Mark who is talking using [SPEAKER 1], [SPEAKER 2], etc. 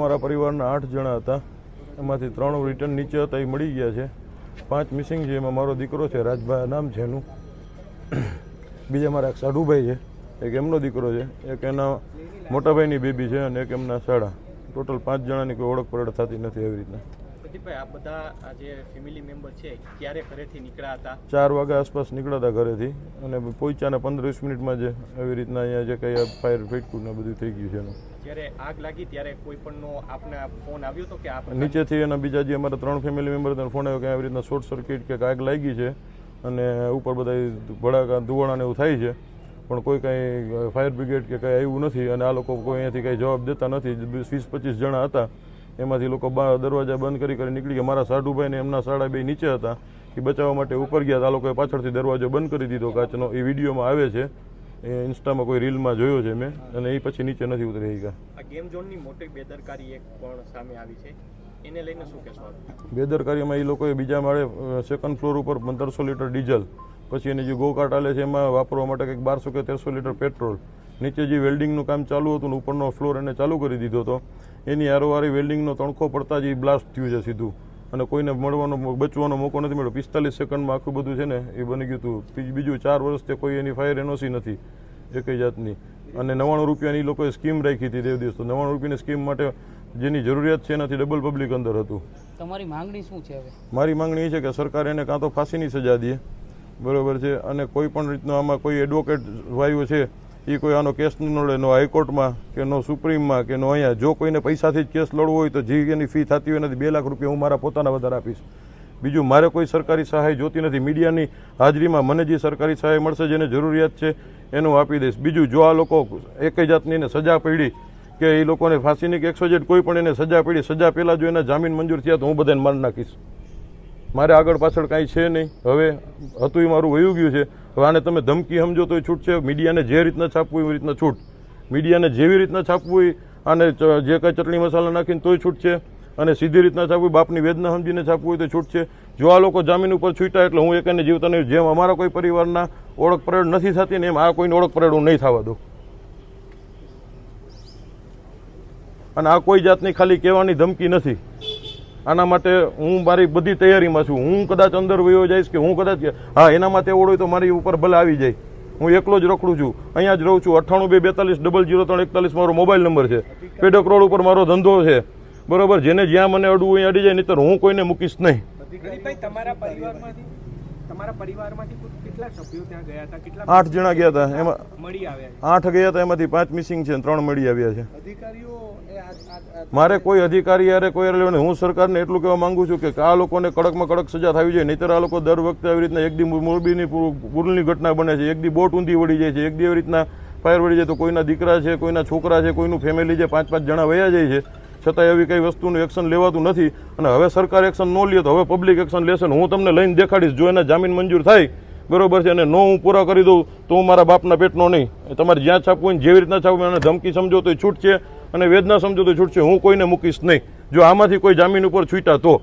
[SPEAKER 1] અમારા પરિવારના 8 જણા હતા, એમાંથી 3 રિટર્ન નીચે હતા, એ મળી ગયા છે. 5 મિસિંગ છે, એમાં મારો દીકરો છે, રાજભાઈ નામ છે એનું. બીજા મારા એક સાઢુભાઈ છે, એક એમનો દીકરો છે, એક એના મોટાભાઈની બેબી છે અને એક એમના સાડા. ટોટલ 5 જણાની કોઈ ઓળખ પરડ થતી નથી. એવી રીતના
[SPEAKER 2] પ્રદીપભાઈ, આ બધા જે ફેમિલી મેમ્બર છે ક્યારે ઘરેથી નીકળ્યા હતા?
[SPEAKER 1] 4 વાગ્યા આસપાસ નીકળ્યા હતા ઘરેથી અને પહોંચ્યા 15-20 મિનિટમાં જ એવી રીતના અહીંયા જે કંઈ ફાયર ફેટકું ને બધું થઈ ગયું છે એનું.
[SPEAKER 2] જ્યારે આગ લાગી ત્યારે કોઈ પણનો આપને ફોન આવ્યો હતો કે આપ
[SPEAKER 1] નીચેથી એના બીજા જે અમારા 3 ફેમિલી મેમ્બર હતા ફોન આવ્યો કે આવી રીતના શોર્ટ સર્કિટ કે આગ લાગી છે અને ઉપર બધા ભડાકા ધુવાણાને એવું થાય છે, પણ કોઈ કાંઈ ફાયર બ્રિગેડ કે કાંઈ આવ્યું નથી અને આ લોકો કોઈ અહીંયાથી કાંઈ જવાબ દેતા નથી. 20-25 જણા હતા, એમાંથી લોકો દરવાજા બંધ કરી નીકળી ગયા. મારા સાઢુભાઈ ને એમના સાડા બે નીચે હતા, એ બચાવવા માટે ઉપર ગયા. આ લોકોએ પાછળથી દરવાજો બંધ કરી દીધો કાચનો. એ વિડીયોમાં આવે છે, એ ઇન્સ્ટામાં કોઈ રીલમાં જોયો છે મેં, અને એ પછી નીચે નથી ઉતરી ગયા.
[SPEAKER 2] આ ગેમ ઝોનની મોટી બેદરકારી એક પણ સામે આવી છે, એને લઈને શું કહેશો?
[SPEAKER 1] બેદરકારીમાં એ લોકોએ બીજા માળે સેકન્ડ ફ્લોર ઉપર 1500 લીટર ડીઝલ, પછી એની જે ગોકાટ આલે છે એમાં વાપરવા માટે કંઈક 1200 કે 1300 લીટર પેટ્રોલ, નીચે જે વેલ્ડિંગનું કામ ચાલુ હતું ને ઉપરનો ફ્લોર એને ચાલુ કરી દીધો હતો. એની આરોવારી વેલ્ડિંગનો તણખો પડતા જ એ બ્લાસ્ટ થયું છે સીધું, અને કોઈને બચવાનો મોકો નથી મળ્યો. 45 સેકન્ડમાં આખું બધું છે ને એ બની ગયું હતું. બીજું 4 વર્ષથી કોઈ એની ફાયર એનઓસી નથી એકઈ જાતની, અને 99 રૂપિયાની લોકોએ સ્કીમ રાખી હતી તે દિવસ. તો 99 રૂપિયાની સ્કીમ માટે જેની જરૂરિયાત છે એનાથી ડબલ પબ્લિક અંદર હતું.
[SPEAKER 3] તમારી માંગણી શું છે હવે?
[SPEAKER 1] મારી માંગણી એ છે કે સરકાર એને કાં તો ફાંસીની સજા દે, બરોબર છે, અને કોઈ પણ રીતનો આમાં કોઈ એડવોકેટ વાયુ છે એ કોઈ આનો કેસ ન લડે, નો હાઈકોર્ટમાં કે નો સુપ્રીમમાં કે નો અહીંયા. જો કોઈને પૈસાથી જ કેસ લડવો હોય તો જે એની ફી થતી હોય નથી 2 લાખ રૂપિયા હું મારા પોતાના વધારે આપીશ. બીજું મારે કોઈ સરકારી સહાય જોતી નથી. મીડિયાની હાજરીમાં મને જે સરકારી સહાય મળશે, જેને જરૂરિયાત છે એનું આપી દઈશ. બીજું, જો આ લોકો એકઈ જાતની એને સજા પડી કે એ લોકોને ફાંસીની કે 100 કોઈ પણ એને સજા પડી, સજા પહેલાં જો એના જામીન મંજૂર થયા તો હું બધાને મારી નાખીશ. મારે આગળ પાછળ કાંઈ છે નહીં. હવે હતું એ મારું વયું ગયું છે. હવે આને તમે ધમકી સમજો તો છૂટ છે. મીડિયાને જે રીતના છાપવું એવી રીતના છૂટ, મીડિયાને જેવી રીતના છાપવું હોય આને જે કંઈ ચટણી મસાલા નાખીને તોય છૂટ છે, અને સીધી રીતના છાપવું, બાપની વેદના સમજીને છાપવું હોય તો છૂટ છે. જો આ લોકો જામીન ઉપર છૂટ્યા એટલે હું એકને જીવતા નહીં. જેમ અમારા કોઈ પરિવારના ઓળખ પરેડ નથી થતી ને એમ આ કોઈની ઓળખ પરેડ હું નહીં થવા દઉં. અને આ કોઈ જાતની ખાલી કહેવાની ધમકી નથી. આના માટે હું મારી બધી તૈયારીમાં છું. હું કદાચ અંદર વયો જઈશ કે હું કદાચ એના માટે ઓળો તો મારી ઉપર ભલે આવી જાય. હું એકલો જ રખડું છું, અહીંયા જ રહું છું. 98 2 42 003 41 મારો મોબાઈલ નંબર છે. પેડક રોડ ઉપર મારો ધંધો છે, બરોબર. જેને જ્યાં મને અડવું અહીં અડી જાય, નહીતર હું કોઈને મૂકીશ નહીં.
[SPEAKER 2] તમારા પરિવારમાંથી કેટલા સભ્યો ત્યાં ગયા હતા? કેટલા?
[SPEAKER 1] 8 જણા ગયા હતા, એમાં
[SPEAKER 2] મળી આવ્યા?
[SPEAKER 1] 8 ગયા હતા, એમાંથી 5 મિસિંગ છે, 3 મળી આવ્યા છે.
[SPEAKER 2] અધિકારીઓ
[SPEAKER 1] મારે કોઈ અધિકારી યારે કોઈ લેવાનું. હું સરકારને એટલું કહેવા માંગુ છું કે આ લોકોને કડકમાં કડક સજા થવી જોઈએ. નહીતર આ લોકો દર વખતે આવી રીતના એક દી મોરબીની પુલની ઘટના બને છે, એક દી બોટ ઊંધી વળી જાય છે, એક દી એવી રીતના ફાયર વળી જાય તો કોઈના દીકરા છે, કોઈના છોકરા છે, કોઈનું ફેમિલી છે, 5-5 જણા વયા જાય છે, છતાં એવી કઈ વસ્તુનું એક્શન લેવાતું નથી. અને હવે સરકાર એક્શન ન લે તો હવે પબ્લિક એક્શન લેશે. હું તમને લઈને દેખાડીશ. જો એના જામીન મંજૂર થાય, બરોબર છે, અને નો હું પૂરા કરી દઉં તો હું મારા બાપના પેટનો નહીં. તમારે જ્યાં છાપવું હોય જેવી રીતના છાપવું, અને ધમકી સમજો તો છૂટ છે, અને વેદના સમજો તો છૂટ છે. હું કોઈને મૂકીશ નહીં જો આમાંથી કોઈ જામીન ઉપર છૂટ્યા તો.